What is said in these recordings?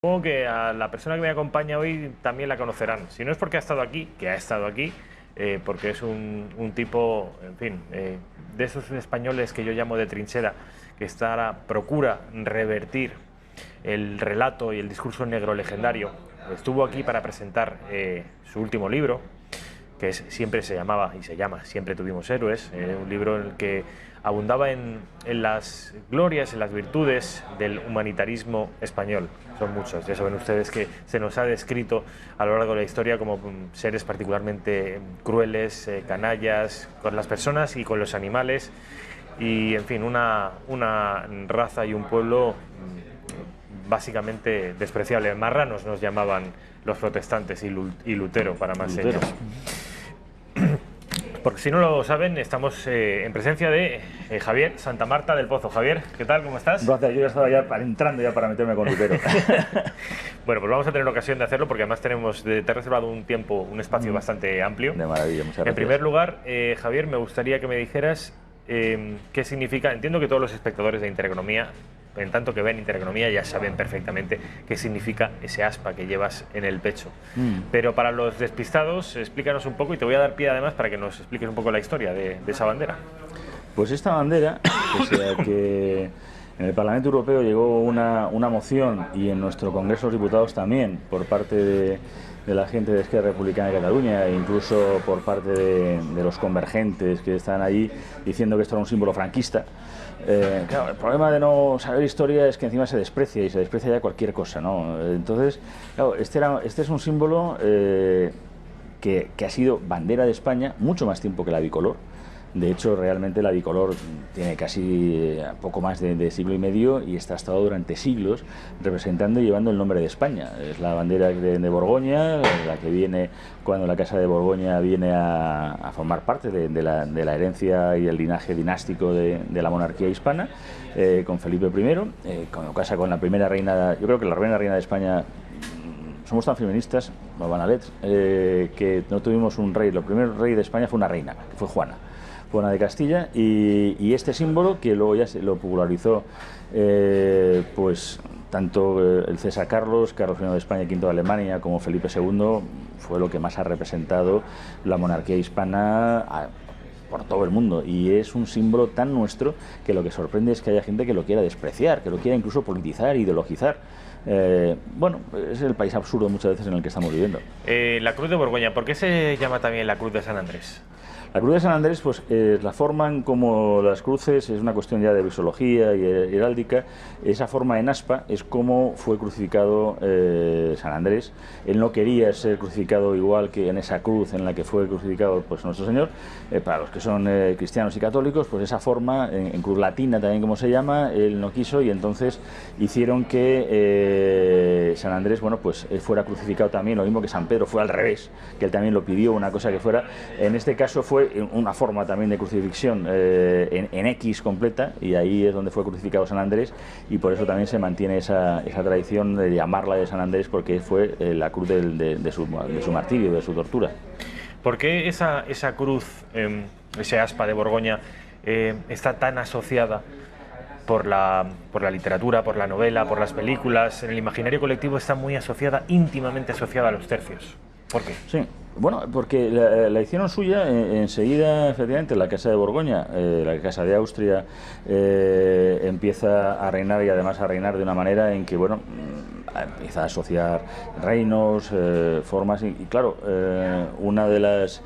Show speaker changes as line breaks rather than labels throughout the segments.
Supongo que a la persona que me acompaña hoy también la conocerán. Si no es porque ha estado aquí, que ha estado aquí, porque es un tipo, en fin, de esos españoles que yo llamo de trinchera, que procura revertir el relato y el discurso negro legendario. Estuvo aquí para presentar su último libro, que siempre se llamaba y se llama Siempre tuvimos héroes, un libro en el que abundaba en las glorias, en las virtudes del humanitarismo español. Son muchos, ya saben ustedes que se nos ha descrito a lo largo de la historia como seres particularmente crueles, canallas, con las personas y con los animales, y en fin, una raza y un pueblo básicamente despreciable. Marranos nos llamaban los protestantes y Lutero para más señas. Porque si no lo saben, estamos en presencia de Javier Santamarta del Pozo. Javier, ¿qué tal? ¿Cómo estás?
Gracias, yo ya estaba entrando para meterme con Lutero.
Bueno, pues vamos a tener ocasión de hacerlo porque además te he reservado un espacio bastante amplio.
De maravilla, muchas gracias.
En primer lugar, Javier, me gustaría que me dijeras qué significa. Entiendo que todos los espectadores de Intereconomía, en tanto que ven Intereconomía, ya saben perfectamente qué significa ese aspa que llevas en el pecho. Pero para los despistados, explícanos un poco, y te voy a dar pie además para que nos expliques un poco la historia de esa bandera.
Pues esta bandera, pese a que en el Parlamento Europeo llegó una moción, y en nuestro Congreso de los Diputados también, por parte de la gente de Esquerra Republicana de Cataluña, e incluso por parte de los convergentes que están allí diciendo que esto era un símbolo franquista. Claro, el problema de no saber historia es que encima se desprecia, y se desprecia ya cualquier cosa, ¿no? Entonces, claro, este es un símbolo que ha sido bandera de España mucho más tiempo que la bicolor. De hecho, realmente la bicolor tiene casi poco más de siglo y medio, y está estado durante siglos representando y llevando el nombre de España. Es la bandera de Borgoña, la que viene cuando la Casa de Borgoña viene a formar parte de la herencia y el linaje dinástico de la monarquía hispana, con Felipe I, cuando casa con la primera reina. Yo creo que la primera reina de España, somos tan feministas, nos van a ver, que no tuvimos un rey. El primer rey de España fue una reina, que fue Juana de Castilla, y este símbolo, que luego ya se lo popularizó pues tanto el César Carlos I de España y V de Alemania, como Felipe II, fue lo que más ha representado la monarquía hispana por todo el mundo, y es un símbolo tan nuestro que lo que sorprende es que haya gente que lo quiera despreciar, que lo quiera incluso politizar, ideologizar. Bueno, es el país absurdo muchas veces en el que estamos viviendo.
La Cruz de Borgoña, ¿por qué se llama también la Cruz de San Andrés?
La Cruz de San Andrés, pues la forman como las cruces, es una cuestión ya de visología y heráldica. Esa forma en aspa es como fue crucificado San Andrés. Él no quería ser crucificado igual que en esa cruz en la que fue crucificado pues nuestro Señor. Para los que son cristianos y católicos, pues esa forma, en cruz latina también como se llama, él no quiso, y entonces hicieron que San Andrés, bueno, pues fuera crucificado también, lo mismo que San Pedro, fue al revés, que él también lo pidió, una cosa que fuera. En este caso fue una forma también de crucifixión en X completa, y ahí es donde fue crucificado San Andrés, y por eso también se mantiene esa tradición de llamarla de San Andrés, porque fue la cruz de su martirio, de su tortura.
¿Por qué esa cruz, ese aspa de Borgoña, está tan asociada por la literatura, por la novela, por las películas? En el imaginario colectivo está muy asociada, íntimamente asociada a los tercios. ¿Por qué?
Sí, bueno, porque la hicieron suya enseguida, efectivamente, la Casa de Borgoña, la Casa de Austria, empieza a reinar, y además a reinar de una manera en que, bueno, empieza a asociar reinos, formas, y claro, una de las...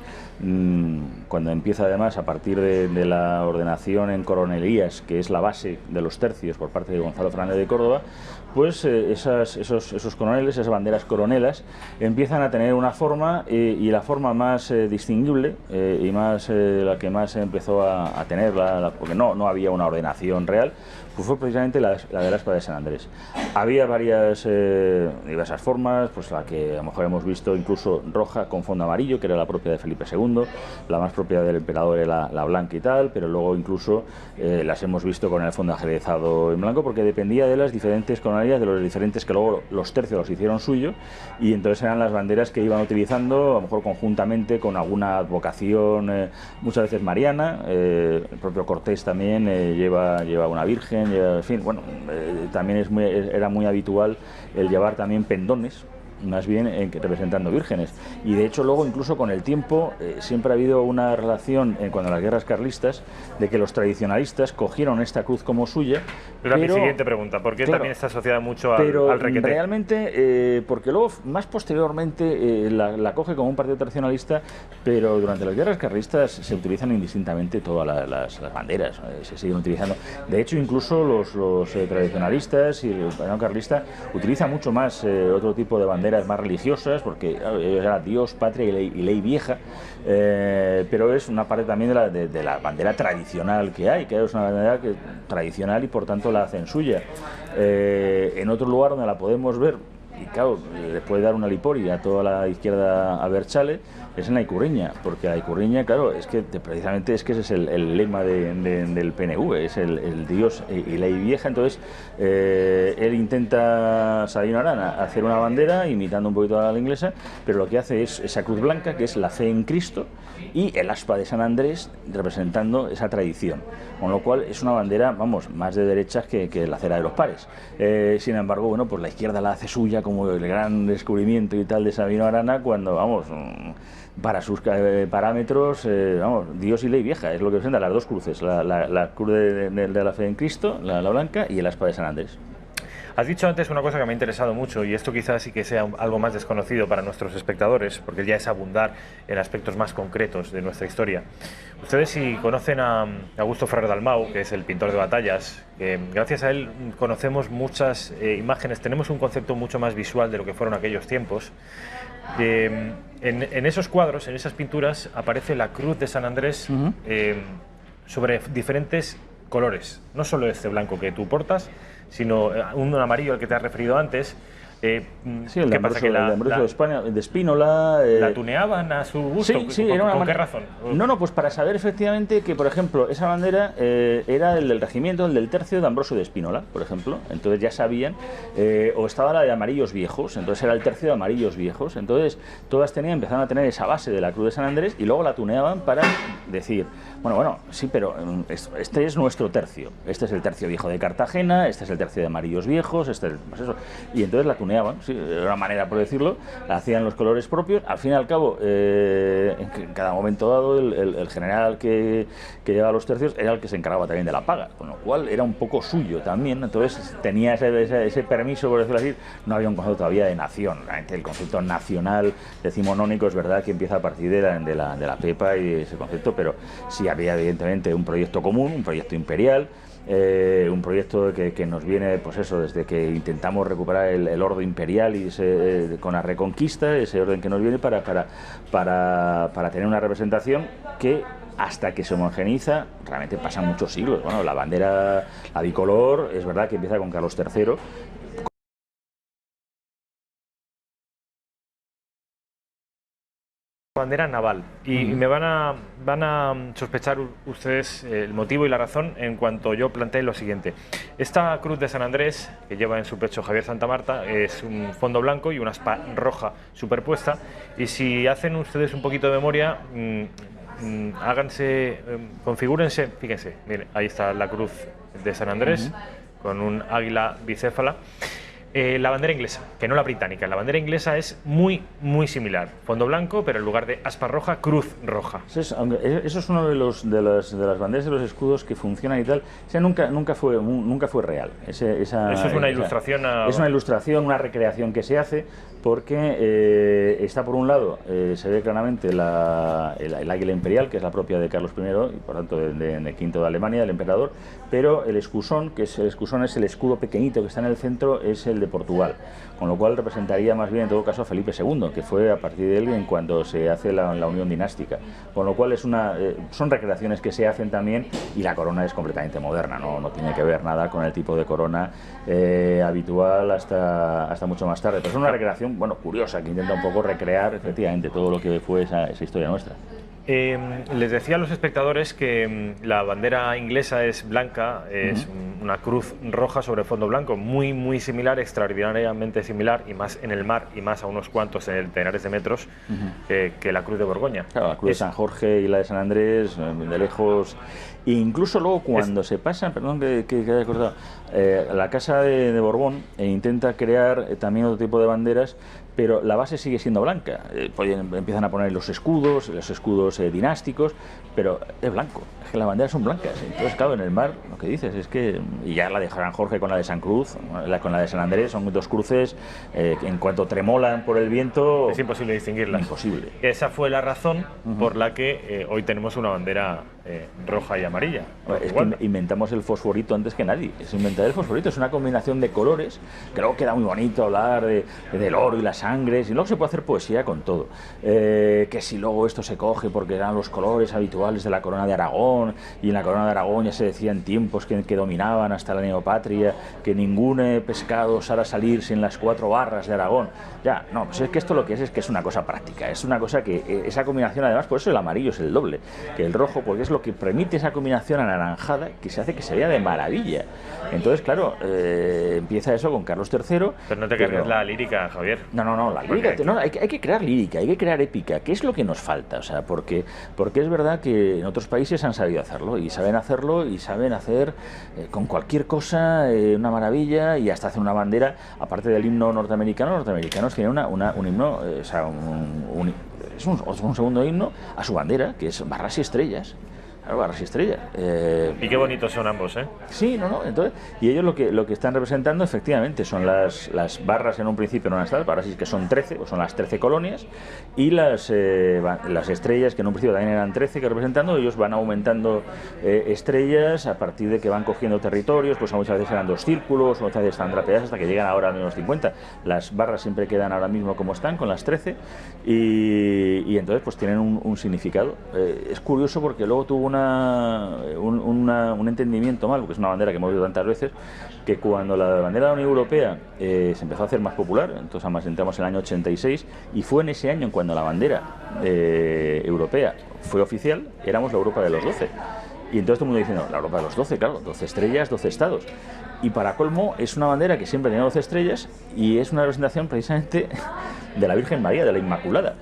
cuando empieza además a partir de la ordenación en coronelías, que es la base de los tercios por parte de Gonzalo Fernández de Córdoba, pues esos coroneles, esas banderas coronelas, empiezan a tener una forma, y la forma más distinguible y más la que más empezó a tenerla, porque no había una ordenación real, pues fue precisamente la de la espada de San Andrés. Había diversas formas, pues la que a lo mejor hemos visto incluso roja con fondo amarillo, que era la propia de Felipe II, la más propia del emperador era la blanca y tal, pero luego incluso las hemos visto con el fondo ajedrezado en blanco, porque dependía de las diferentes coronelías, de los diferentes, que luego los tercios los hicieron suyo, y entonces eran las banderas que iban utilizando, a lo mejor conjuntamente con alguna advocación, muchas veces mariana. El propio Cortés también lleva una virgen, en fin, bueno, también era muy habitual el llevar también pendones, más bien representando vírgenes. Y de hecho luego incluso con el tiempo siempre ha habido una relación cuando las guerras carlistas de que los tradicionalistas cogieron esta cruz como suya.
Era mi siguiente pregunta, ¿por qué también está asociada mucho al requeté?
Realmente, porque luego más posteriormente la coge como un partido tradicionalista, pero durante las guerras carlistas se utilizan indistintamente todas las banderas, se siguen utilizando. De hecho incluso los tradicionalistas y el partido carlista utilizan mucho más otro tipo de banderas más religiosas, porque era Dios, patria y ley vieja, pero es una parte también de la bandera tradicional que hay, que es una bandera tradicional y por tanto la hacen suya. En otro lugar donde la podemos ver, y claro, le puede dar una lipori a toda la izquierda a Berchale, es en la Icurriña, porque la Icurriña, claro, es que precisamente es que ese es el lema del PNV, es el Dios y ley vieja. Entonces él intenta, Sabino Arana, hacer una bandera imitando un poquito a la inglesa, pero lo que hace es esa cruz blanca, que es la fe en Cristo, y el aspa de San Andrés representando esa tradición, con lo cual es una bandera, vamos, más de derechas que la cera de los pares. Sin embargo, bueno, pues la izquierda la hace suya como el gran descubrimiento y tal de Sabino Arana, cuando, vamos, para sus parámetros, vamos, Dios y ley vieja, es lo que presenta las dos cruces, la cruz de la fe en Cristo, la blanca, y el aspa de San Andrés.
Has dicho antes una cosa que me ha interesado mucho, y esto quizás sí que sea algo más desconocido para nuestros espectadores, porque ya es abundar en aspectos más concretos de nuestra historia. Ustedes, si conocen a Augusto Ferrer Dalmau, que es el pintor de batallas, que gracias a él conocemos muchas imágenes, tenemos un concepto mucho más visual de lo que fueron aquellos tiempos. En esos cuadros, en esas pinturas, aparece la cruz de San Andrés sobre diferentes colores, no solo este blanco que tú portas, sino un amarillo al que te has referido antes.
Sí, el de España, de Espínola.
¿La tuneaban a su gusto?
Sí,
¿Con qué razón?
No, pues para saber efectivamente que, por ejemplo, esa bandera era el del regimiento, el del tercio de Ambrosio de Espínola, por ejemplo. Entonces ya sabían, o estaba la de amarillos viejos, entonces era el tercio de amarillos viejos. Entonces todas empezaron a tener esa base de la cruz de San Andrés y luego la tuneaban para decir, bueno, sí, pero este es nuestro tercio. Este es el tercio viejo de Cartagena, este es el tercio de amarillos viejos, pues eso. Y entonces la tuneaban. Sí, de una manera por decirlo, hacían los colores propios. Al fin y al cabo, en cada momento dado, el general que llevaba los tercios era el que se encargaba también de la paga, con lo cual era un poco suyo también. Entonces tenía ese permiso, por decirlo así. No había un concepto todavía de nación. Realmente el concepto nacional decimonónico es verdad que empieza a partir de la Pepa y ese concepto, pero sí había evidentemente un proyecto común, un proyecto imperial. Un proyecto que nos viene, pues eso, desde que intentamos recuperar el orden imperial y con la reconquista, ese orden que nos viene para tener una representación que, hasta que se homogeneiza, realmente pasan muchos siglos. Bueno, la bandera, la bicolor, es verdad que empieza con Carlos III.
Bandera naval, y me van a sospechar ustedes el motivo y la razón en cuanto yo planteé lo siguiente. Esta cruz de San Andrés, que lleva en su pecho Javier Santamarta, es un fondo blanco y una aspa roja superpuesta, y si hacen ustedes un poquito de memoria, configúrense, fíjense, miren, ahí está la cruz de San Andrés con un águila bicéfala. La bandera inglesa, que no la británica. La bandera inglesa es muy similar. Fondo blanco, pero en lugar de aspa roja, cruz roja.
Eso es uno de las banderas de los escudos que funcionan y tal. O sea, nunca fue real. Eso es
una ilustración.
Es una ilustración, una recreación que se hace porque está por un lado, se ve claramente el águila imperial, que es la propia de Carlos I y por tanto de V de Alemania, del emperador, pero el escusón, es el escudo pequeñito que está en el centro, es el de Portugal, con lo cual representaría más bien en todo caso a Felipe II, que fue a partir de él en cuando se hace la unión dinástica, con lo cual son recreaciones que se hacen también, y la corona es completamente moderna, no tiene que ver nada con el tipo de corona habitual hasta mucho más tarde, pero es una recreación curiosa que intenta un poco recrear efectivamente todo lo que fue esa historia nuestra.
Les decía a los espectadores que la bandera inglesa es blanca, es una cruz roja sobre fondo blanco, muy similar, extraordinariamente similar, y más en el mar, y más a unos cuantos centenares de metros que la cruz de Borgoña.
Claro, la cruz de San Jorge y la de San Andrés, de lejos. E incluso luego cuando se pasan, perdón que haya cortado, la Casa de Borbón intenta crear también otro tipo de banderas, pero la base sigue siendo blanca. Empiezan a poner los escudos dinásticos, pero es blanco. Es que las banderas son blancas. Entonces, claro, en el mar, lo que dices es que, y ya la de San Jorge con la de San Cruz, con la de San Andrés, son dos cruces que en cuanto tremolan por el viento...
Es imposible distinguirlas.
Imposible.
Esa fue la razón por la que hoy tenemos una bandera roja y amarilla.
Es que inventamos el fosforito antes que nadie. Es inventar el fosforito, es una combinación de colores que luego queda muy bonito hablar del oro y las sangres, y luego se puede hacer poesía con todo. Que si luego esto se coge porque eran los colores habituales de la corona de Aragón, y en la corona de Aragón ya se decía en tiempos que dominaban hasta la neopatria que ningún pescado osara salir sin las 4 barras de Aragón. Ya, no, pues es que esto lo que es que es una cosa práctica, es una cosa que esa combinación, además, por eso el amarillo es el doble que el rojo, porque es lo que permite esa combinación anaranjada que se hace que se vea de maravilla. Entonces, claro, empieza eso con Carlos III.
Pero no te cargues la lírica, Javier.
No, la lírica, hay que crear lírica, hay que crear épica, que es lo que nos falta, o sea, porque es verdad que en otros países han sabido hacerlo, y saben hacer con cualquier cosa una maravilla, y hasta hacen una bandera, aparte del himno norteamericano. Los norteamericanos tienen un himno, es un segundo himno a su bandera, que es barras y estrellas. Claro, barras y estrellas.
Y qué bonitos son ambos, ¿eh?
Sí, entonces, y ellos lo que están representando efectivamente son las barras. En un principio no van a estar, barras que son 13, o son las 13 colonias, y las estrellas, que en un principio también eran 13, que representando, ellos van aumentando estrellas a partir de que van cogiendo territorios, pues muchas veces eran 2 círculos, muchas veces están drapeadas hasta que llegan ahora a menos 50. Las barras siempre quedan ahora mismo como están, con las 13, y entonces pues tienen un significado. Es curioso porque luego tuvo un entendimiento mal, porque es una bandera que hemos visto tantas veces, que cuando la bandera de la Unión Europea se empezó a hacer más popular, entonces además entramos en el año 86, y fue en ese año cuando la bandera europea fue oficial, éramos la Europa de los 12. Y entonces todo el mundo diciendo, la Europa de los 12, claro, 12 estrellas, 12 estados. Y para colmo, es una bandera que siempre tenía 12 estrellas, y es una representación precisamente de la Virgen María, de la Inmaculada.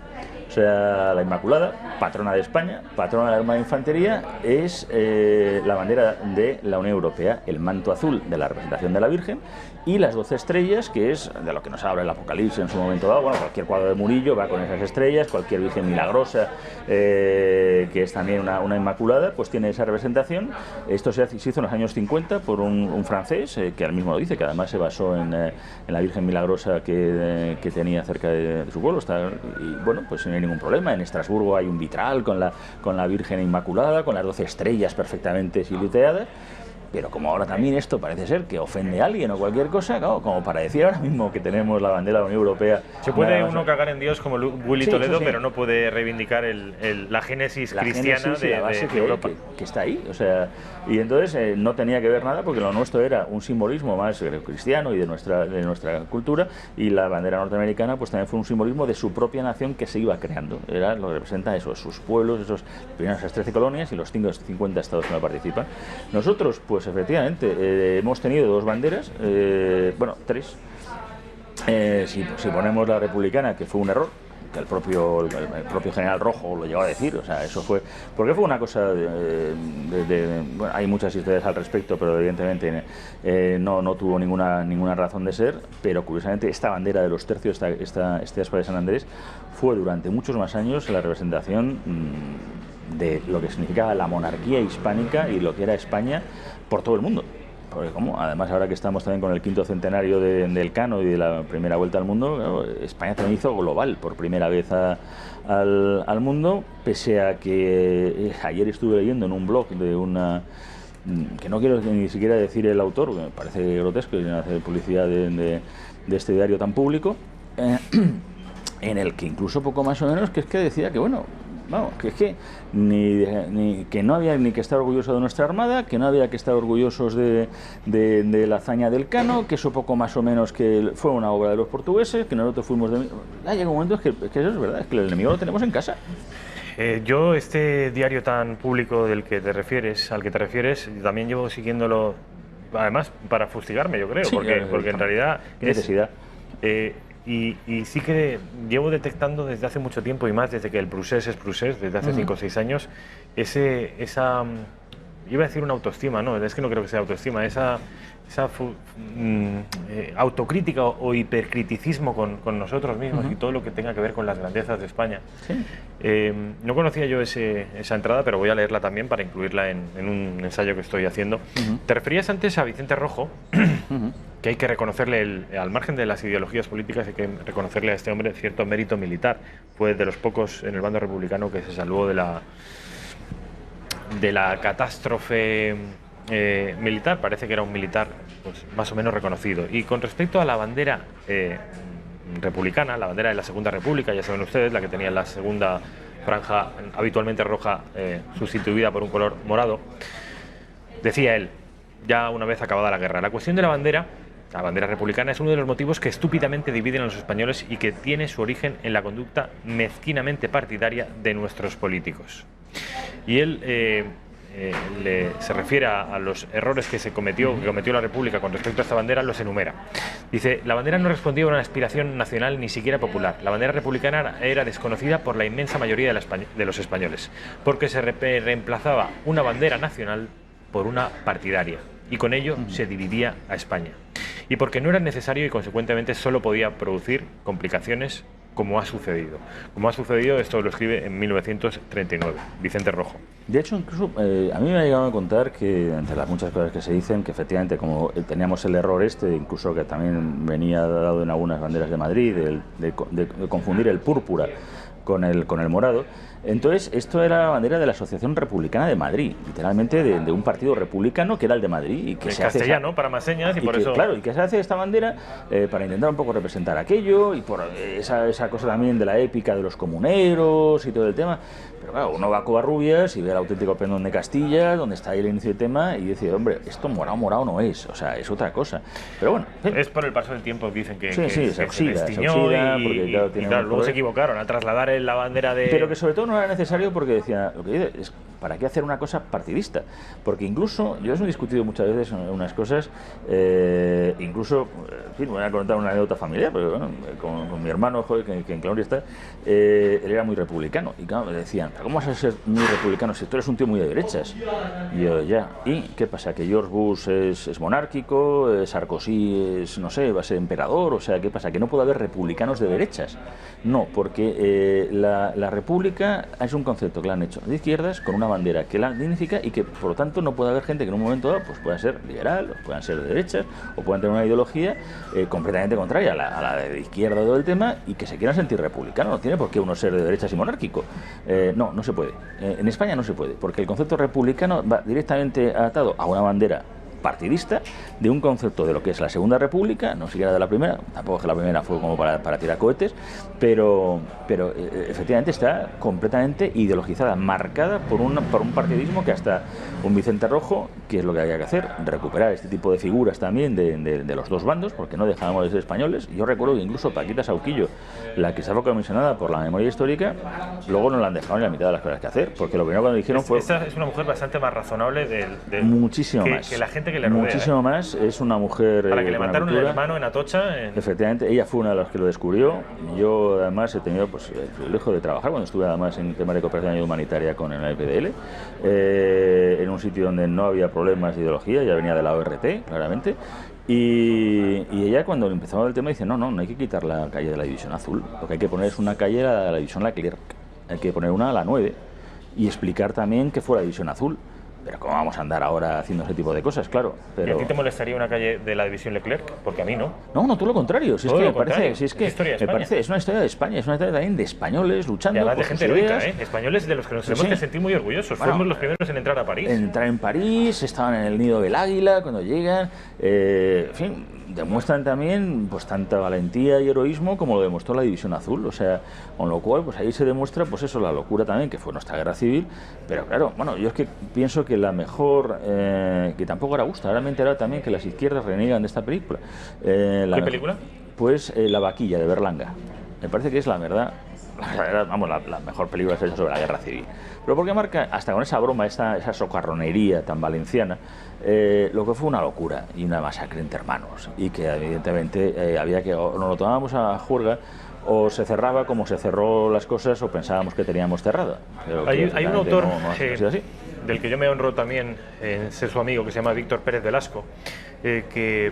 O sea, la Inmaculada, patrona de España, patrona de la Armada de Infantería, es la bandera de la Unión Europea, el manto azul de la representación de la Virgen, y las 12 estrellas, que es de lo que nos habla el Apocalipsis en su momento dado. Bueno, cualquier cuadro de Murillo va con esas estrellas, cualquier Virgen milagrosa, que es también una Inmaculada, pues tiene esa representación. Esto se hizo en los años 50 por un francés, que él mismo lo dice, que además se basó en la Virgen milagrosa que tenía cerca de su pueblo. Y bueno, pues no hay ningún problema. En Estrasburgo hay un vitral con la Virgen Inmaculada, con las 12 estrellas perfectamente siluteadas. Pero como ahora también esto parece ser que ofende a alguien o cualquier cosa, claro, como para decir ahora mismo que tenemos la bandera de la Unión Europea...
Se puede uno cagar en Dios como Willy Toledo,
sí,
pero no puede reivindicar la génesis cristiana de Europa.
Que está ahí, o sea, y entonces no tenía que ver nada, porque lo nuestro era un simbolismo más cristiano y de nuestra cultura, y la bandera norteamericana pues también fue un simbolismo de su propia nación que se iba creando. Era lo que representa eso, sus pueblos, esas 13 colonias y los 50 estados que no participan. Nosotros, pues efectivamente, hemos tenido 2 banderas, 3. Si ponemos la republicana, que fue un error, que el propio general Rojo lo llegó a decir, o sea, eso fue, porque fue una cosa bueno, hay muchas historias al respecto, pero evidentemente no tuvo ninguna razón de ser. Pero curiosamente esta bandera de los tercios, esta espada de San Andrés, fue durante muchos más años la representación de lo que significaba la monarquía hispánica y lo que era España por todo el mundo. Porque además ahora que estamos también con el 5º centenario del Elcano y de la primera vuelta al mundo, claro, España también hizo global por primera vez al mundo, pese a que ayer estuve leyendo en un blog de una... que no quiero ni siquiera decir el autor, me parece grotesco hacer publicidad de este diario tan público, en el que incluso poco más o menos que decía que bueno... Vamos, que es que que no había ni que estar orgulloso de nuestra armada, que no había que estar orgullosos de la hazaña del Cano, que eso poco más o menos que fue una obra de los portugueses, que nosotros fuimos de... llega un momento que eso es verdad, es que el enemigo lo tenemos en casa.
Yo este diario tan público al que te refieres, también llevo siguiéndolo además para fustigarme, yo creo,
Sí,
porque en realidad...
¿Qué necesidad?
Y sí que llevo detectando desde hace mucho tiempo, y más desde que el Prusés es Prusés, desde hace 5 o 6 años, esa... Iba a decir una autoestima, no, es que no creo que sea autoestima, esa autocrítica o hipercriticismo con nosotros mismos y todo lo que tenga que ver con las grandezas de España.
Sí.
No conocía yo esa entrada, pero voy a leerla también para incluirla en un ensayo que estoy haciendo. Te referías antes a Vicente Rojo, que hay que reconocerle, al margen de las ideologías políticas, hay que reconocerle a este hombre cierto mérito militar. Fue de los pocos en el bando republicano que se salvó de la catástrofe militar. Parece que era un militar pues, más o menos reconocido. Y con respecto a la bandera republicana, la bandera de la Segunda República, ya saben ustedes, la que tenía la segunda franja habitualmente roja, sustituida por un color morado, decía él, ya una vez acabada la guerra: la cuestión de la bandera republicana es uno de los motivos que estúpidamente dividen a los españoles y que tiene su origen en la conducta mezquinamente partidaria de nuestros políticos. Y él se refiere a los errores que cometió la República con respecto a esta bandera, los enumera. Dice: la bandera no respondía a una aspiración nacional ni siquiera popular. La bandera republicana era desconocida por la inmensa mayoría de los españoles, porque se reemplazaba una bandera nacional por una partidaria, y con ello se dividía a España. Y porque no era necesario y consecuentemente solo podía producir complicaciones, como ha sucedido. Como ha sucedido, esto lo escribe en 1939, Vicente Rojo.
De hecho, incluso a mí me ha llegado a contar que, entre las muchas cosas que se dicen, que efectivamente como teníamos el error incluso que también venía dado en algunas banderas de Madrid, de confundir el púrpura con el morado. Entonces, esto era la bandera de la Asociación Republicana de Madrid, literalmente de un partido republicano que era el de Madrid. Y que
en castellano, para más señas, y por eso...
Claro, y que se hace esta bandera para intentar un poco representar aquello, y por esa cosa también de la épica de los comuneros y todo el tema. Pero claro, uno va a Covarrubias y ve el auténtico pendón de Castilla, donde está ahí el inicio del tema, y dice: hombre, esto morado no es, o sea, es otra cosa. Pero bueno...
Es por el paso del tiempo, dicen que,
se oxida,
porque claro, luego se equivocaron al trasladar la bandera de...
Pero que sobre todo no era necesario, porque decía, lo que dice es: ¿para qué hacer una cosa partidista? Porque incluso, yo os he discutido muchas veces unas cosas, incluso, en fin, voy a contar una anécdota familiar, pero bueno, con mi hermano, joder, que en Claudia está, él era muy republicano, y claro, me decían: ¿pero cómo vas a ser muy republicano si tú eres un tío muy de derechas? Y yo, ya, ¿y qué pasa? ¿Que George Bush es monárquico, Sarkozy es, no sé, va a ser emperador? O sea, ¿qué pasa? ¿Que no puede haber republicanos de derechas? No, porque la república es un concepto que la han hecho de izquierdas con una bandera que la dignifica, y que por lo tanto no puede haber gente que en un momento dado pues pueda ser liberal, o puedan ser de derechas, o puedan tener una ideología completamente contraria a la de izquierda de todo el tema, y que se quieran sentir republicanos. No tiene por qué uno ser de derechas y monárquico. No se puede. En España no se puede, porque el concepto republicano va directamente atado a una bandera partidista de un concepto de lo que es la Segunda República, no siquiera de la primera, tampoco es que la primera fue como para tirar cohetes, pero efectivamente está completamente ideologizada, marcada por un partidismo que hasta un Vicente Rojo, que es lo que había que hacer, recuperar este tipo de figuras también de los dos bandos, porque no dejábamos de ser españoles. Yo recuerdo que incluso Paquita Sauquillo, la que estaba comisionada por la memoria histórica, luego no la han dejado ni la mitad de las cosas que hacer, porque lo primero que nos dijeron fue...
Esta es una mujer bastante más razonable
muchísimo más
que la gente que le rodea.
Muchísimo más. Es una mujer...
Para que le mataron el hermano en Atocha.
Efectivamente, ella fue una de las que lo descubrió. Yo además he tenido pues, el privilegio de trabajar cuando estuve además en temas de cooperación y ayuda humanitaria con el PDL, en un sitio donde no había problemas de ideología, ya venía de la ORT, claramente. Y ella, cuando empezaba el tema, dice: no hay que quitar la calle de la División Azul, lo que hay que poner es una calle a la División Leclerc, hay que poner una a la 9 y explicar también que fue la División Azul. Pero ¿cómo vamos a andar ahora haciendo ese tipo de cosas? Claro. Pero...
¿Y a ti te molestaría una calle de la División Leclerc? Porque a mí no.
No, todo lo contrario. Si es que me parece, es una historia de España, es una historia también de españoles luchando.
Y además de
por
gente heroica, españoles de los que nos tenemos que sentir muy orgullosos. Bueno, fuimos los primeros en entrar a París.
Entrar en París, estaban en el nido del águila cuando llegan. En fin, demuestran también pues tanta valentía y heroísmo como lo demostró la División Azul. O sea, con lo cual, pues ahí se demuestra, pues eso, la locura también que fue nuestra guerra civil. Pero claro, bueno, yo es que pienso que la mejor, que tampoco ahora gusta, ahora me he enterado también que las izquierdas reniegan de esta película.
¿Qué película?
Pues La vaquilla, de Berlanga. Me parece que es la verdad vamos, la mejor película que se ha hecho sobre la guerra civil. Pero porque marca, hasta con esa broma, esa socarronería tan valenciana, lo que fue una locura y una masacre entre hermanos. Y que evidentemente había que, o nos lo tomábamos a juerga, o se cerraba como se cerró las cosas, o pensábamos que teníamos cerrada. Pero
hay un autor
no ha sido así.
Del que yo me honro también en ser su amigo, que se llama Víctor Pérez Velasco, que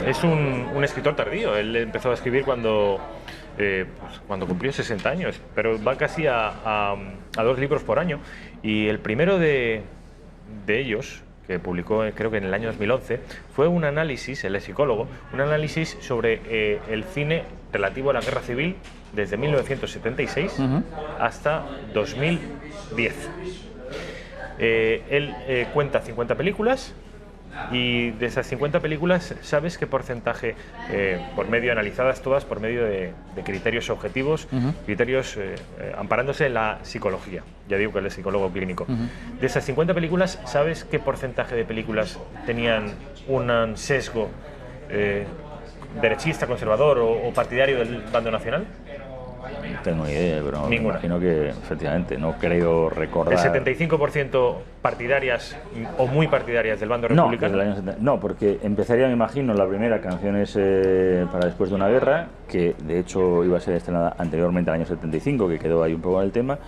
es un escritor tardío. Él empezó a escribir cuando cumplió 60 años, pero va casi a 2 libros por año. Y el primero de ellos, que publicó creo que en el año 2011, fue un análisis, él es psicólogo, un análisis sobre el cine relativo a la guerra civil desde 1976 hasta 2010. Él cuenta 50 películas y de esas 50 películas, ¿sabes qué porcentaje, por medio, analizadas todas por medio de criterios objetivos, criterios amparándose en la psicología? Ya digo que él es psicólogo clínico. De esas 50 películas, ¿sabes qué porcentaje de películas tenían un sesgo derechista, conservador o partidario del bando nacional?
No tengo ni idea, pero me
Ninguna.
imagino que efectivamente no creo recordar.
¿El 75% partidarias o muy partidarias del bando republicano?
No, desde el año 70. No, porque empezaría, me imagino, la primera Canciones para después de una guerra, que de hecho iba a ser estrenada anteriormente al año 75, que quedó ahí un poco en el tema,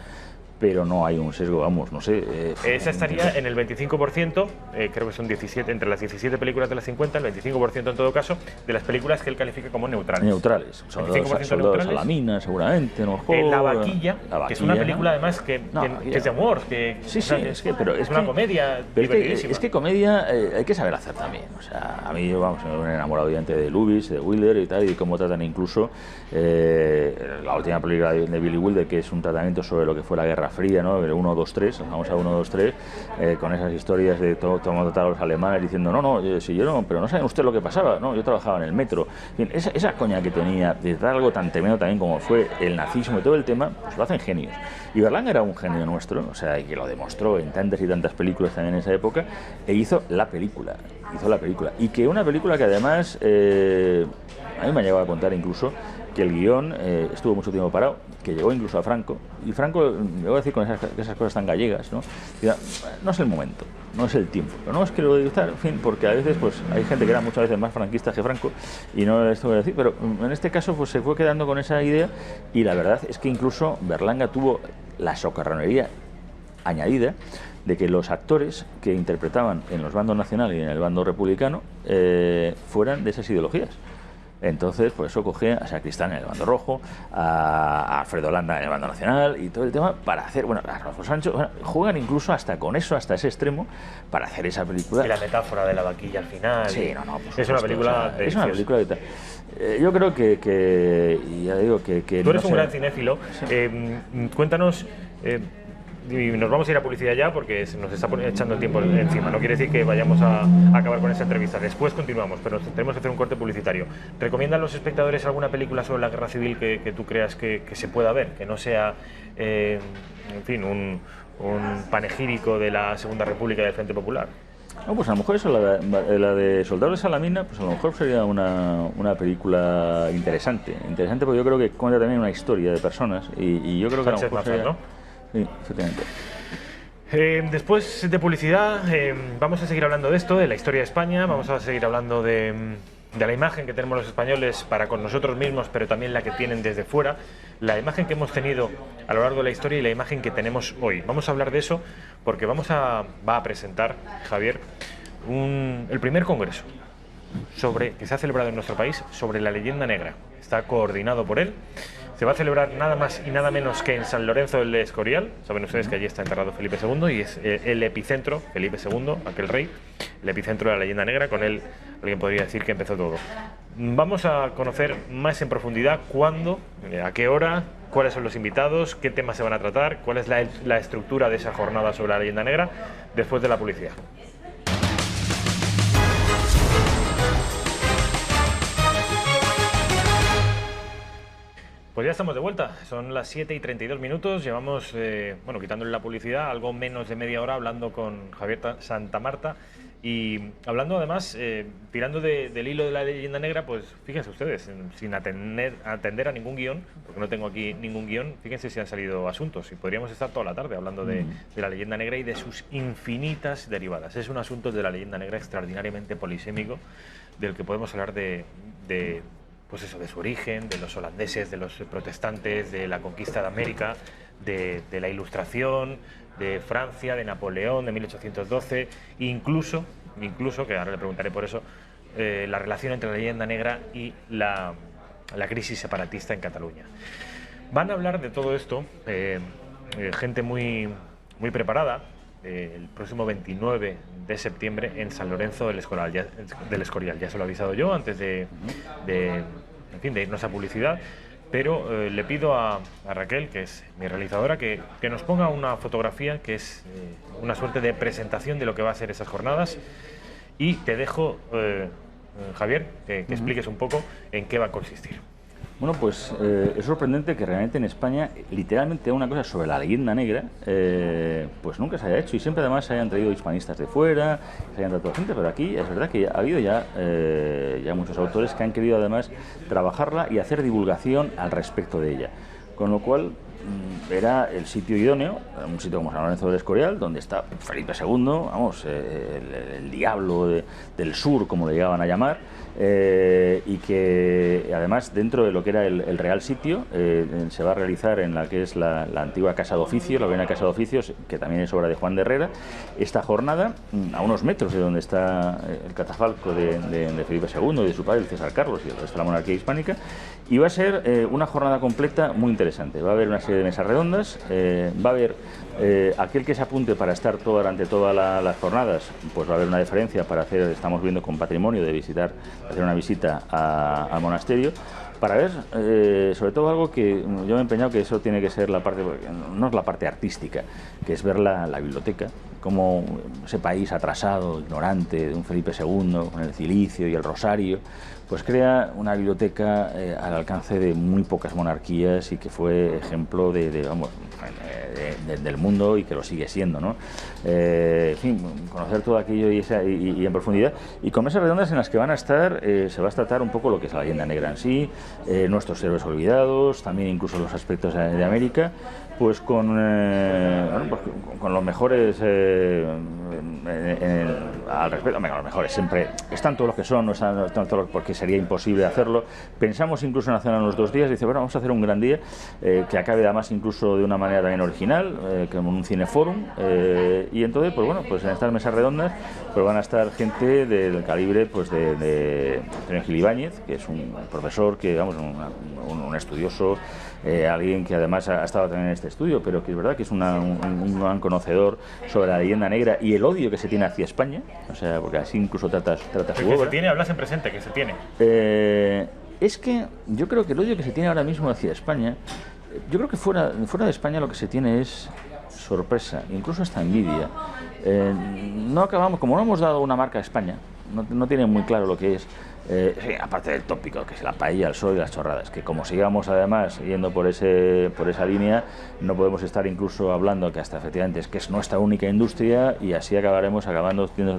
pero no hay un sesgo, vamos, no sé.
Esa estaría en el 25%, creo que son 17, entre las 17 películas de las 50, el 25% en todo caso, de las películas que él califica como neutrales.
Neutrales, soldados a la mina, seguramente, no
La Vaquilla, que es una película además que es de humor, que
sí, pero
es una comedia divertidísima.
Es que comedia hay que saber hacer también. O sea, a mí, vamos, me he enamorado obviamente de Lubitsch, de Wilder y tal, y cómo tratan incluso la última película de Billy Wilder, que es un tratamiento sobre lo que fue la Guerra Fría, ¿no? 1, 2, 3, vamos a 1, 2, 3, con esas historias de cómo tratar a los alemanes diciendo, no, si yo no, pero no saben usted lo que pasaba, no, yo trabajaba en el metro. En fin, esa coña que tenía de dar algo tan tremendo también como fue el nazismo y todo el tema, pues lo hacen genios. Y Berlanga era un genio nuestro, o sea, y que lo demostró en tantas y tantas películas también en esa época, e hizo la película. Y que una película que además, a mí me ha llegado a contar incluso, que el guión estuvo mucho tiempo parado, que llegó incluso a Franco, y Franco, me voy a decir con esas cosas tan gallegas, ¿no? No es el momento, no es el tiempo, pero no es que lo de estar, en fin, porque a veces pues hay gente que era muchas veces más franquista que Franco, y no esto voy a decir, pero en este caso pues se fue quedando con esa idea, y la verdad es que incluso Berlanga tuvo la socarronería añadida de que los actores que interpretaban en los bandos nacional y en el bando republicano fueran de esas ideologías. Entonces, por eso cogía a Sacristán en el bando rojo, a Alfredo Landa en el bando nacional y todo el tema para hacer, bueno, a Rodolfo Sancho, juegan incluso hasta con eso, hasta ese extremo, para hacer esa película.
Y la metáfora de la vaquilla al final.
Sí,
es una película,
o sea, es una película de tal. Yo creo y ya digo que
tú eres un gran cinéfilo. Sí. Cuéntanos. Y nos vamos a ir a publicidad ya porque se nos está echando el tiempo encima. No quiere decir que vayamos a acabar con esta entrevista. Después continuamos, pero tenemos que hacer un corte publicitario. ¿Recomiendan a los espectadores alguna película sobre la guerra civil que tú creas que se pueda ver? Que no sea, en fin, un panegírico de la Segunda República y del Frente Popular.
No, pues a lo mejor eso, la de Soldados a la mina, pues a lo mejor sería una película interesante porque yo creo que cuenta también una historia de personas y yo creo que a lo mejor sería, ¿no? Sí, efectivamente.
Después de publicidad, vamos a seguir hablando de esto, de la historia de España, vamos a seguir hablando de la imagen que tenemos los españoles para con nosotros mismos, pero también la que tienen desde fuera, la imagen que hemos tenido a lo largo de la historia y la imagen que tenemos hoy. Vamos a hablar de eso porque va a presentar, Javier, el primer congreso que se ha celebrado en nuestro país sobre la leyenda negra. Está coordinado por él. Se va a celebrar nada más y nada menos que en San Lorenzo del Escorial. Saben ustedes que allí está enterrado Felipe II y es el epicentro, Felipe II, aquel rey, el epicentro de la leyenda negra. Con él alguien podría decir que empezó todo. Vamos a conocer más en profundidad cuándo, a qué hora, cuáles son los invitados, qué temas se van a tratar, cuál es la estructura de esa jornada sobre la leyenda negra, después de la publicidad. Pues ya estamos de vuelta, son las 7:32, llevamos, quitándole la publicidad, algo menos de media hora hablando con Javier Santamarta, Y hablando además, tirando del hilo de la leyenda negra, pues fíjense ustedes, sin atender a ningún guión, porque no tengo aquí ningún guión, fíjense si han salido asuntos. Y podríamos estar toda la tarde hablando de la leyenda negra y de sus infinitas derivadas. Es un asunto de la leyenda negra extraordinariamente polisémico, del que podemos hablar pues eso, de su origen, de los holandeses, de los protestantes, de la conquista de América, de la Ilustración, de Francia, de Napoleón, de 1812, incluso, que ahora le preguntaré por eso, la relación entre la leyenda negra y la crisis separatista en Cataluña. Van a hablar de todo esto gente muy preparada, el próximo 29 de septiembre en San Lorenzo del Escorial. Ya se lo he avisado yo antes de irnos a publicidad. Pero le pido a Raquel, que es mi realizadora, que nos ponga una fotografía que es una suerte de presentación de lo que va a ser esas jornadas. Y te dejo, Javier, que expliques un poco en qué va a consistir.
Bueno, pues es sorprendente que realmente en España, literalmente una cosa sobre la leyenda negra, pues nunca se haya hecho. Y siempre además se hayan traído hispanistas de fuera, se hayan traído gente, pero aquí es verdad que ha habido ya muchos autores que han querido además trabajarla y hacer divulgación al respecto de ella. Con lo cual era el sitio idóneo, un sitio como San Lorenzo del Escorial, donde está Felipe II, vamos, el diablo del sur, como le llegaban a llamar, y que además dentro de lo que era el real sitio se va a realizar en la que es la antigua Casa de Oficios, la buena Casa de Oficios, que también es obra de Juan de Herrera, esta jornada a unos metros de donde está el catafalco de Felipe II y de su padre, el César Carlos, y el resto de la monarquía hispánica, y va a ser una jornada completa muy interesante. Va a haber una serie de mesas redondas, va a haber aquel que se apunte para estar durante todas las jornadas, pues va a haber una deferencia para hacer, estamos viendo con patrimonio, de hacer una visita al monasterio, para ver sobre todo algo que yo me he empeñado que eso tiene que ser la parte, no es la parte artística, que es ver la biblioteca, como ese país atrasado, ignorante, de un Felipe II, con el cilicio y el rosario, pues crea una biblioteca al alcance de muy pocas monarquías y que fue ejemplo del mundo y que lo sigue siendo, ¿no? En fin, conocer todo aquello y en profundidad, y con mesas redondas en las que van a estar, se va a tratar un poco lo que es la leyenda negra en sí, nuestros héroes olvidados, también incluso los aspectos de América, pues con los mejores al respecto, los mejores siempre están todos los que son, no están todos porque sería imposible hacerlo. Pensamos incluso en hacerlo en los 2 días, dice, bueno, vamos a hacer un gran día que acabe además incluso de una manera también original, como un cineforum, y entonces, pues bueno, pues en estas mesas redondas pues van a estar gente del calibre pues de Antonio Gil Ibáñez, que es un profesor que, vamos, un estudioso, alguien que además ha estado también en este estudio, pero que es verdad que es un gran conocedor sobre la leyenda negra y el odio que se tiene hacia España, o sea, porque así incluso trata su obra.
Que se tiene, hablas en presente, que se tiene.
Es que yo creo que el odio que se tiene ahora mismo hacia España, yo creo que fuera de España lo que se tiene es sorpresa, incluso hasta envidia. No acabamos, como no hemos dado una marca a España, no tienen muy claro lo que es. Sí, aparte del tópico, que es la paella, el sol y las chorradas, que como sigamos además yendo por esa línea, no podemos estar incluso hablando que hasta efectivamente es que es nuestra única industria y así acabaremos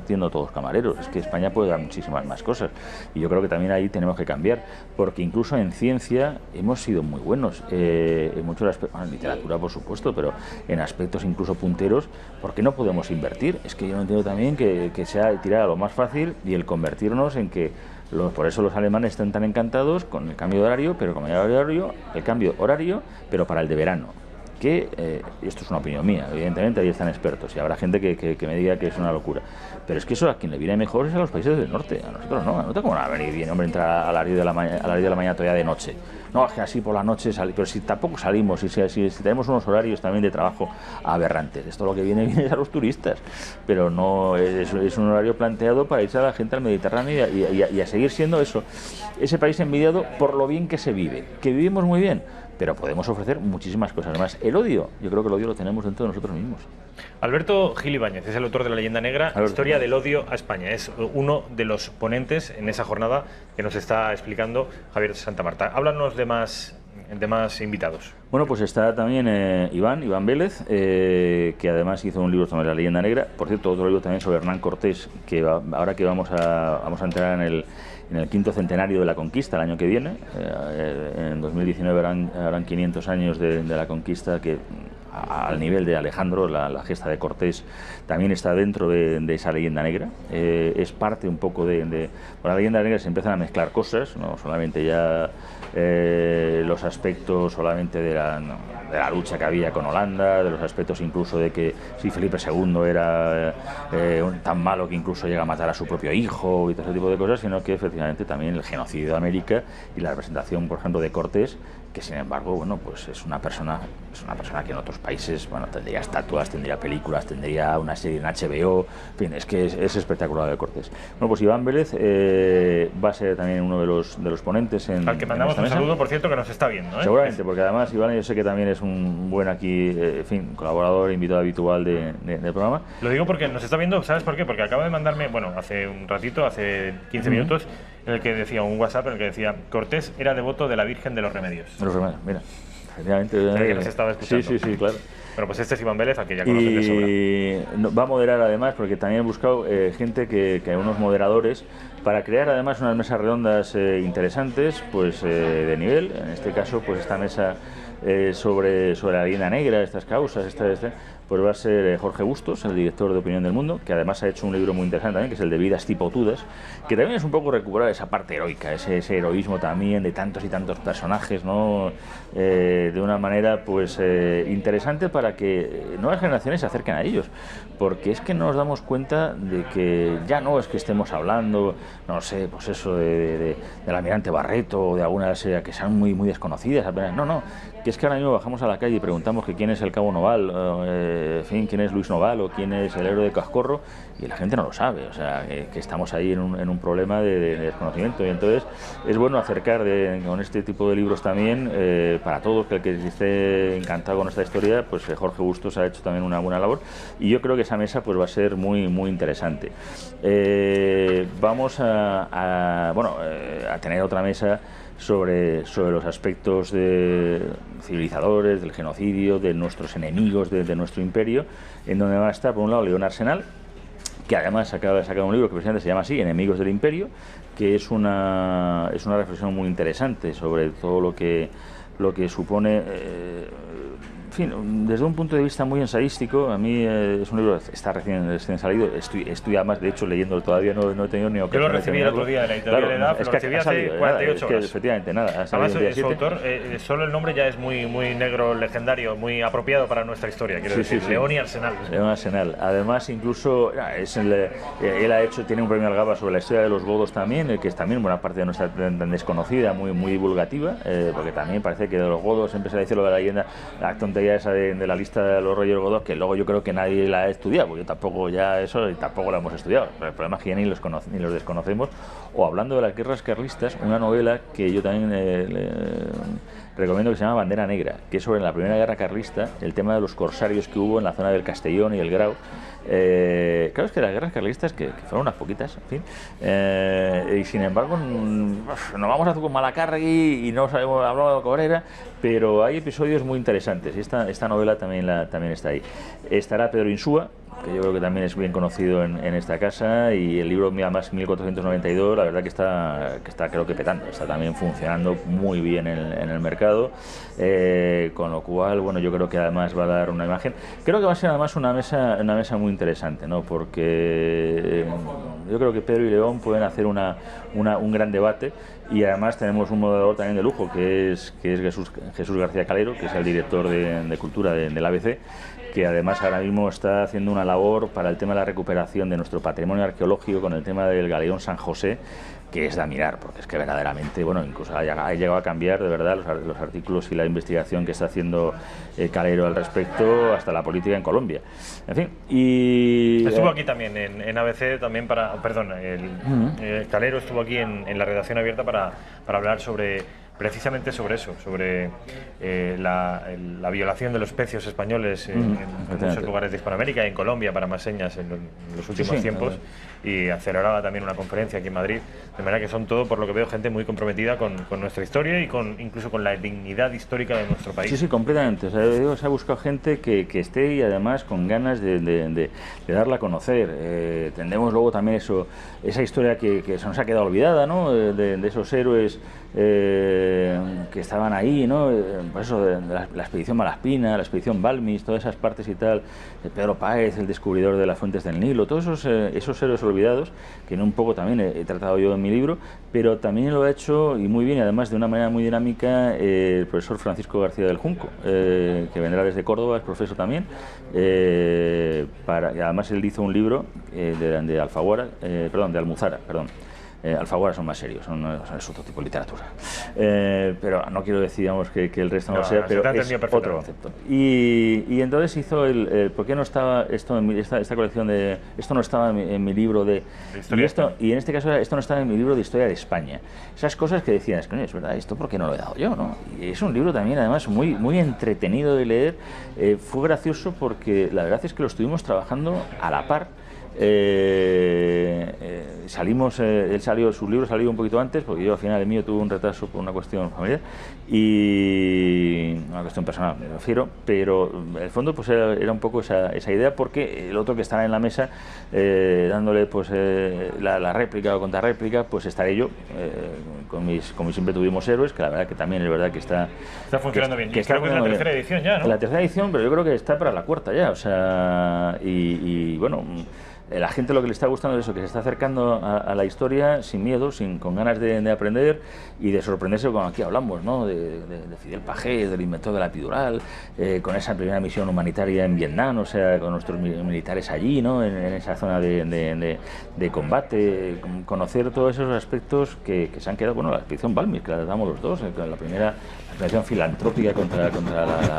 siendo todos camareros. Es que España puede dar muchísimas más cosas y yo creo que también ahí tenemos que cambiar, porque incluso en ciencia hemos sido muy buenos, en muchos aspectos, en literatura por supuesto, pero en aspectos incluso punteros, ¿por qué no podemos invertir? Es que yo no entiendo también que sea tirar a lo más fácil y el convertirnos en que por eso los alemanes están tan encantados con el cambio de horario, pero pero para el de verano. Que esto es una opinión mía, evidentemente ahí están expertos y habrá gente que me diga que es una locura, pero es que eso a quien le viene mejor es a los países del norte, a nosotros no. ¿Cómo va a venir bien, hombre, entrar a las 10 de la mañana todavía de noche? No, es que así por la noche pero si tampoco salimos, si tenemos unos horarios también de trabajo aberrantes, esto lo que viene es a los turistas, pero no es un horario planteado para irse a la gente al Mediterráneo y a seguir siendo ese país envidiado por lo bien que se vive, que vivimos muy bien, pero podemos ofrecer muchísimas cosas más. El odio, yo creo que el odio lo tenemos dentro de nosotros mismos.
Alberto Gil Ibáñez es el autor de La leyenda negra, Historia del odio a España. Es uno de los ponentes en esa jornada que nos está explicando Javier Santamarta. Háblanos de más invitados.
Bueno, pues está también Iván Vélez, que además hizo un libro sobre la leyenda negra. Por cierto, otro libro también sobre Hernán Cortés, que ahora que vamos a entrar en el quinto centenario de la conquista, el año que viene. En 2019 harán 500 años de la conquista, que al nivel de Alejandro, la gesta de Cortés, también está dentro de esa leyenda negra. Es parte un poco de la leyenda negra. Se empiezan a mezclar cosas, no solamente ya los aspectos solamente de la lucha que había con Holanda, de los aspectos incluso de que si Felipe II era tan malo que incluso llega a matar a su propio hijo y todo ese tipo de cosas, sino que efectivamente también el genocidio de América y la representación, por ejemplo, de Cortés, que sin embargo, bueno, pues es una persona que en otros países, bueno, tendría estatuas, tendría películas, tendría una serie en HBO, en fin, es que es espectacular de Cortés. Bueno, pues Iván Vélez va a ser también uno de los ponentes
al que mandamos un saludo, por cierto, que nos está viendo, ¿eh?
Seguramente, porque además Iván yo sé que también es un buen aquí, en fin, colaborador, invitado habitual del programa.
Lo digo porque nos está viendo, ¿sabes por qué? Porque acaba de mandarme, bueno, hace un ratito, hace 15 minutos, en el que decía, un WhatsApp en el que decía: Cortés era devoto de la Virgen de los Remedios.
De los Remedios, mira. Efectivamente.
Que nos estaba escuchando.
Sí, claro.
Bueno, pues este es Iván Vélez, al que ya conoces de sobra.
Y va a moderar además, porque también he buscado gente que unos moderadores, para crear además unas mesas redondas interesantes, pues de nivel. En este caso, pues esta mesa sobre la leyenda negra, estas causas, pues va a ser Jorge Bustos, el director de Opinión del Mundo, que además ha hecho un libro muy interesante también, que es el de Vidas Tipotudas, que también es un poco recuperar esa parte heroica, ese heroísmo también de tantos y tantos personajes, ¿no? De una manera pues interesante para que nuevas generaciones se acerquen a ellos, porque es que no nos damos cuenta de que ya no es que estemos hablando, no sé, pues eso del almirante Barreto o de algunas que sean muy desconocidas apenas, no, que es que ahora mismo bajamos a la calle y preguntamos que quién es el Cabo Noval, en fin, quién es Luis Noval o quién es el héroe de Cascorro, y la gente no lo sabe, o sea, que estamos ahí en un problema de desconocimiento, y entonces es bueno acercar con este tipo de libros también para todos, que el que esté encantado con esta historia, pues Jorge Bustos ha hecho también una buena labor, y yo creo que esa mesa pues va a ser muy interesante. Vamos a tener otra mesa sobre los aspectos civilizadores, del genocidio, de nuestros enemigos, de nuestro imperio, en donde va a estar, por un lado, León Arsenal, que además acaba de sacar un libro que precisamente se llama así, Enemigos del Imperio, que es una reflexión muy interesante sobre todo lo que supone, en fin, desde un punto de vista muy ensayístico. A mí es un libro, está recién salido, estoy además, de hecho, leyéndolo todavía, no he tenido ni ocasión.
Yo lo recibí el otro día de la editorial de EDAF, lo recibí hace 48 horas.
Efectivamente, nada.
Además, su autor, solo el nombre ya es muy negro, legendario, muy apropiado para nuestra historia, quiero decir, sí. León y Arsenal.
León Arsenal. Además, incluso, él tiene un premio Algaba sobre la historia de los godos también, que es también buena parte de nuestra tan desconocida, muy divulgativa, porque también parece que de los godos siempre se dice lo de la leyenda, la tontería esa de la lista de los reyes godos, que luego yo creo que nadie la ha estudiado, porque yo tampoco tampoco la hemos estudiado. Pero el problema es que ya ni los desconocemos. O hablando de las guerras carlistas, una novela que yo también recomiendo, que se llama Bandera Negra, que es sobre la primera guerra carlista, el tema de los corsarios que hubo en la zona del Castellón y el Grau. Claro, es que las guerras carlistas, que fueron unas poquitas, en fin, y sin embargo nos vamos a con Malacarregui y no sabemos hablar de Cabrera, pero hay episodios muy interesantes, y esta novela también está ahí. Estará Pedro Insúa, que yo creo que también es bien conocido en esta casa, y el libro más 1492, la verdad que está creo que petando, está también funcionando muy bien en el mercado, con lo cual, bueno, yo creo que además va a dar una imagen, creo que va a ser además una mesa muy interesante, ¿no? Porque yo creo que Pedro y León pueden hacer un gran debate, y además tenemos un moderador también de lujo, que es Jesús García Calero, que es el director de Cultura del ABC, que además ahora mismo está haciendo una labor para el tema de la recuperación de nuestro patrimonio arqueológico con el tema del Galeón San José, que es de admirar, porque es que verdaderamente, bueno, incluso ha llegado a cambiar de verdad los artículos y la investigación que está haciendo Calero al respecto, hasta la política en Colombia. En fin, y...
Estuvo aquí también en ABC, también Calero estuvo aquí en la redacción abierta para hablar sobre precisamente sobre eso, sobre la violación de los pecios españoles en muchos lugares de Hispanoamérica y en Colombia, para más señas, en los últimos tiempos, y celebraba también una conferencia aquí en Madrid, de manera que son todo, por lo que veo, gente muy comprometida con nuestra historia y incluso con la dignidad histórica de nuestro país.
Sí, completamente. O sea, se ha buscado gente que esté y además con ganas de darla a conocer. Tendremos luego también esa historia que se nos ha quedado olvidada, ¿no? De esos héroes que estaban ahí, ¿no? Pues eso, de la expedición Malaspina, la expedición Balmis, todas esas partes y tal, de Pedro Páez, el descubridor de las fuentes del Nilo, todos esos héroes olvidados, que un poco también he tratado yo en mi libro, pero también lo ha hecho, y muy bien, y además de una manera muy dinámica, el profesor Francisco García del Junco, que vendrá desde Córdoba, es profesor también, y además él hizo un libro de Alfaguara, de Almuzara, perdón. Alfaguara son más serios, es otro tipo de literatura. Pero no quiero decir, digamos, que el resto no lo sea, pero es otro concepto. Y entonces hizo ¿por qué no estaba esto en esta colección de... Esto no estaba en mi libro de historia y en este caso esto no estaba en mi libro de historia de España. Esas cosas que decías, coño, es verdad, ¿esto por qué no lo he dado yo, no? Y es un libro también, además, muy entretenido de leer. Fue gracioso porque la verdad es que lo estuvimos trabajando a la par. Su libro salió un poquito antes, porque yo al final el mío tuvo un retraso por una cuestión familiar y una cuestión personal, me refiero, pero en el fondo pues era un poco esa idea, porque el otro que estará en la mesa dándole pues la réplica o contrarréplica, pues estaré yo como siempre tuvimos héroes, que la verdad que también es verdad que está
funcionando bien. Creo que es la tercera edición ya, ¿no?
La tercera edición, pero yo creo que está para la cuarta ya, o sea, y bueno, la gente lo que le está gustando es eso, que se está acercando a la historia sin miedo, con ganas de aprender y de sorprenderse cuando aquí hablamos, ¿no? De Fidel Pajés, del inventor de la epidural, con esa primera misión humanitaria en Vietnam, o sea, con nuestros militares allí, ¿no? En esa zona de combate, conocer todos esos aspectos que se han quedado, bueno, la expedición Balmis, que la damos los dos, la primera expedición filantrópica contra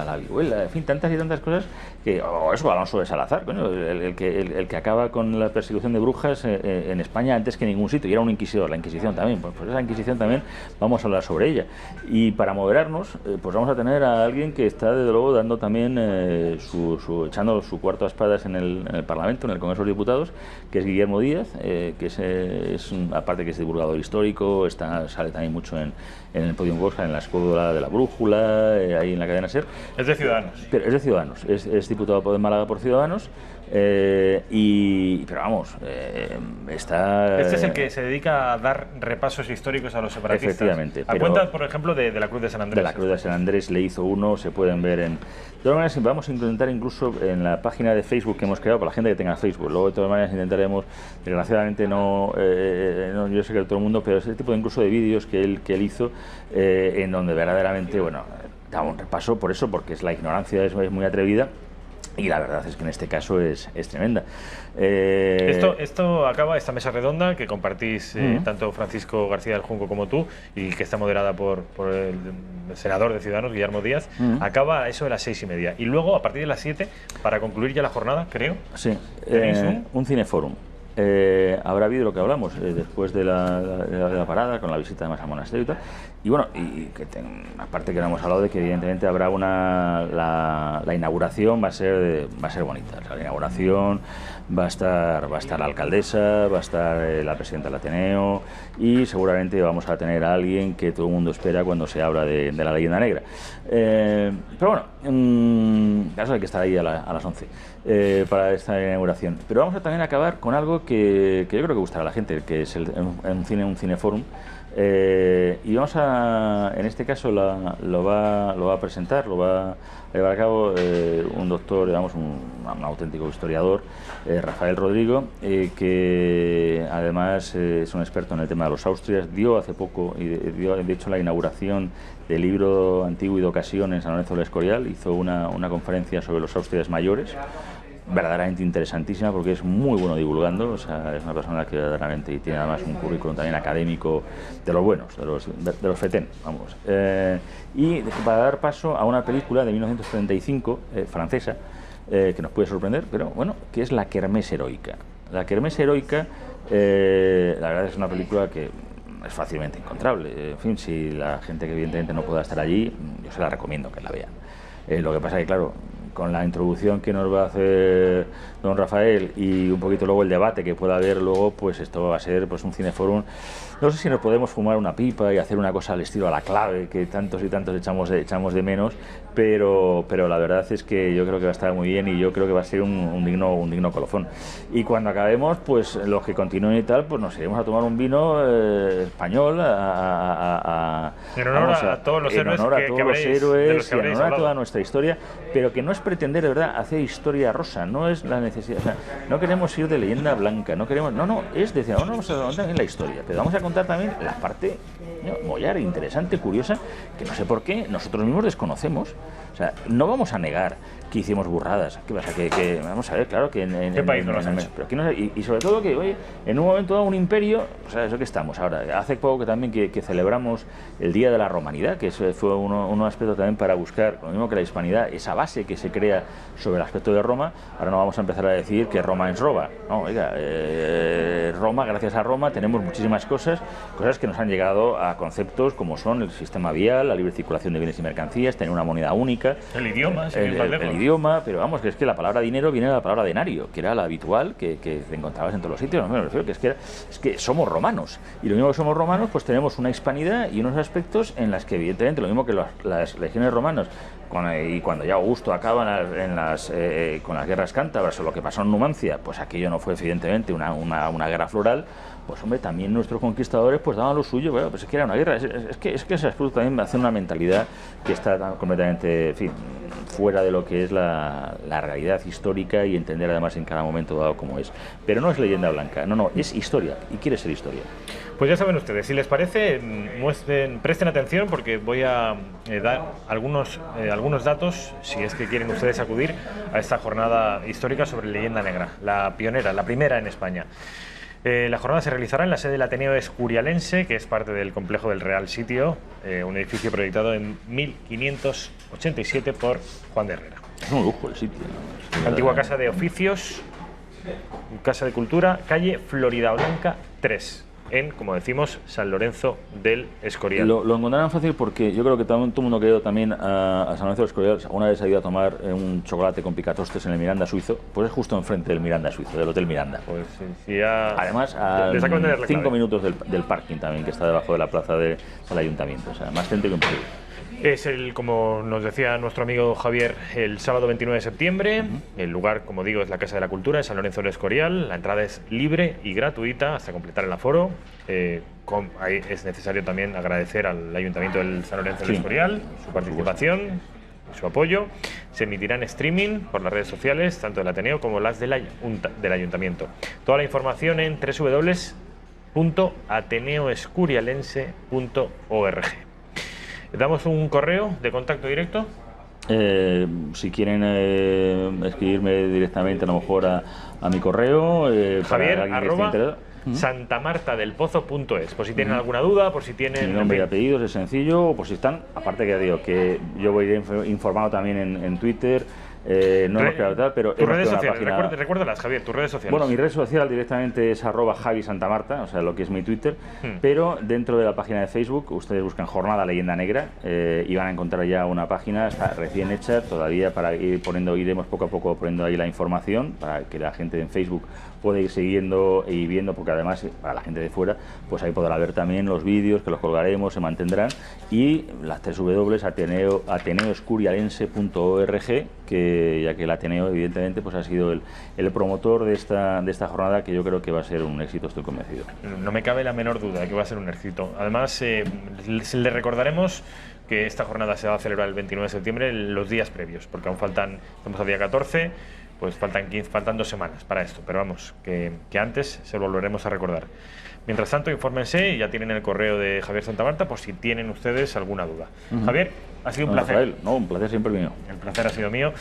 la viruela, en fin, tantas y tantas cosas que, eso, Alonso de Salazar, coño, el que acaba con la persecución de brujas en España antes que en ningún sitio, y era un inquisidor, la Inquisición también, pues esa Inquisición también vamos a hablar sobre ella. Y para moderarnos, pues vamos a tener a alguien que está desde luego dando también echando su cuarto a espadas en el Parlamento, en el Congreso de los Diputados, que es Guillermo Díaz, que aparte que es divulgador histórico, sale también mucho en el Podium Bosca, en la Escuela de la Brújula, ahí en la cadena SER.
Es de Ciudadanos.
Pero es de Ciudadanos, es diputado de Málaga por Ciudadanos. Pero vamos, está...
Este es el que se dedica a dar repasos históricos a los separatistas.
Efectivamente.
A cuenta, por ejemplo, de la Cruz de San Andrés.
De la Cruz de San Andrés le hizo uno, se pueden ver De todas maneras, vamos a intentar incluso en la página de Facebook que hemos creado, para la gente que tenga Facebook. Luego, de todas maneras, intentaremos, desgraciadamente no yo sé que todo el mundo, pero ese tipo incluso de vídeos que él hizo, en donde verdaderamente, bueno, da un repaso por eso, porque la ignorancia es muy atrevida. Y la verdad es que en este caso es tremenda.
Esto acaba, esta mesa redonda que compartís tanto Francisco García del Junco como tú, y que está moderada por el senador de Ciudadanos, Guillermo Díaz, acaba a eso de las 6:30. Y luego, a partir de las 7, para concluir ya la jornada, creo,
sí, un cineforum. Habrá habido lo que hablamos después de la parada, con la visita además al monasterio y tal. Y bueno, aparte que no hemos hablado de que evidentemente habrá la inauguración va a ser bonita. O sea, la inauguración va a estar la alcaldesa, va a estar la presidenta del Ateneo, y seguramente vamos a tener a alguien que todo el mundo espera cuando se habla de la leyenda negra. Pero bueno, caso hay que estar ahí a las 11 para esta inauguración. Pero vamos a también acabar con algo que yo creo que gustará a la gente, que es un cineforum. Y vamos en este caso lo va a presentar, lo va a llevar a cabo un doctor, digamos, un auténtico historiador, Rafael Rodrigo, que además es un experto en el tema de los Austrias. Dio hace poco, de hecho, la inauguración del libro Antiguo y de Ocasión en San Lorenzo del Escorial. Hizo una conferencia sobre los Austrias mayores, verdaderamente interesantísima, porque es muy bueno divulgando. O sea, es una persona que verdaderamente, y tiene además un currículum también académico de los buenos, de los FETEN, vamos. Y para dar paso a una película de 1935, francesa, que nos puede sorprender, pero bueno, que es La Kermés heroica. La Kermés heroica, la verdad es una película que es fácilmente encontrable. En fin, si la gente que evidentemente no pueda estar allí, yo se la recomiendo que la vean. Lo que pasa es que, claro, con la introducción que nos va a hacer don Rafael y un poquito luego el debate que pueda haber luego, pues esto va a ser pues un cineforum. No sé si nos podemos fumar una pipa y hacer una cosa al estilo a la clave, que tantos y tantos echamos de menos, pero la verdad es que yo creo que va a estar muy bien y yo creo que va a ser un digno colofón. Y cuando acabemos, pues los que continúen y tal, pues nos iremos a tomar un vino español
en honor a todos los héroes,
y en honor a toda nuestra historia, pero que no es pretender de verdad hacer historia rosa, no es la necesidad, o sea, no queremos ir de leyenda blanca, es decir, no vamos a contar también la historia, pero vamos a contar también la parte mollar, interesante, curiosa, que no sé por qué nosotros mismos desconocemos. O sea, no vamos a negar que hicimos burradas. ¿Qué pasa? Que vamos a ver, claro, que
¿Qué país no lo has hecho?
Pero y sobre todo que, oye, en un momento dado un imperio, o sea, eso que estamos ahora. Hace poco que también que celebramos el Día de la Romanidad, que eso fue un aspecto también para buscar, lo mismo que la hispanidad, esa base que se crea sobre el aspecto de Roma. Ahora no vamos a empezar a decir que Roma es roba. No, oiga, Roma, gracias a Roma, tenemos muchísimas cosas que nos han llegado a conceptos como son el sistema vial, la libre circulación de bienes y mercancías, tener una moneda única.
El idioma,
el idioma, pero vamos, que es que la palabra dinero viene de la palabra denario, que era la habitual que te encontrabas en todos los sitios. No me refiero, es que somos romanos, y lo mismo que somos romanos, pues tenemos una hispanidad y unos aspectos en las que evidentemente, lo mismo que las legiones romanas, y cuando ya Augusto acaba con las guerras cántabras o lo que pasó en Numancia, pues aquello no fue evidentemente una guerra floral. Pues hombre, también nuestros conquistadores pues daban lo suyo, bueno, pues es que era una guerra, es que ese aspecto también hace una mentalidad que está completamente, en fin, fuera de lo que es la realidad histórica y entender además en cada momento dado cómo es. Pero no es leyenda blanca, no, es historia y quiere ser historia.
Pues ya saben ustedes, si les parece, presten atención porque voy a dar algunos datos, si es que quieren ustedes acudir a esta jornada histórica sobre leyenda negra, la pionera, la primera en España. La jornada se realizará en la sede del Ateneo Escurialense, que es parte del complejo del Real Sitio, un edificio proyectado en 1587 por Juan de Herrera.
Es un lujo el sitio.
Antigua Casa de Oficios, Casa de Cultura, calle Florida Blanca 3. En, como decimos, San Lorenzo del Escorial.
Lo encontrarán fácil porque yo creo que todo el mundo que ha ido también a San Lorenzo del Escorial, alguna vez ha ido a tomar un chocolate con picatostes en el Miranda Suizo, pues es justo enfrente del Miranda Suizo, del Hotel Miranda.
Pues sí, además,
a 5 minutos del parking también, que está debajo de la plaza del Ayuntamiento, o sea, más céntrico imposible.
Es como nos decía nuestro amigo Javier, el sábado 29 de septiembre. El lugar, como digo, es la Casa de la Cultura de San Lorenzo del Escorial. La entrada es libre y gratuita hasta completar el aforo. Ahí es necesario también agradecer al Ayuntamiento del San Lorenzo del Escorial su participación, su apoyo. Se emitirá en streaming por las redes sociales, tanto del Ateneo como las del Ayuntamiento. Toda la información en www.ateneoescurialense.org. ¿Damos un correo de contacto directo?
Si quieren escribirme directamente a lo mejor a mi correo,
Javier, @santamartadelpozo.es, por si tienen alguna duda, por si tienen...
Mi nombre y apellidos es sencillo, o por si están, aparte que digo que yo voy a ir informando también en Twitter. No hemos creado tal, pero
tus redes sociales, recuérdalas, Javier, tus redes sociales.
Bueno, mi red social directamente es @JaviSantamarta, o sea, lo que es mi Twitter, pero dentro de la página de Facebook ustedes buscan Jornada Leyenda Negra y van a encontrar ya una página, está recién hecha, todavía para ir iremos poco a poco poniendo ahí la información para que la gente en Facebook pueda ir siguiendo y viendo, porque además para la gente de fuera, pues ahí podrá ver también los vídeos que los colgaremos, se mantendrán, y las 3 W, ateneoescurialense.org, que ya que el Ateneo evidentemente pues ha sido el promotor de esta jornada, que yo creo que va a ser un éxito, estoy convencido.
No me cabe la menor duda de que va a ser un éxito. Además, le recordaremos que esta jornada se va a celebrar el 29 de septiembre, los días previos, porque aún estamos al día 14, pues faltan 2 semanas para esto, pero vamos, que antes se lo volveremos a recordar. Mientras tanto, infórmense y ya tienen el correo de Javier Santamarta por si tienen ustedes alguna duda. Javier, ha sido un placer.
Rafael, un placer siempre mío.
El placer ha sido mío.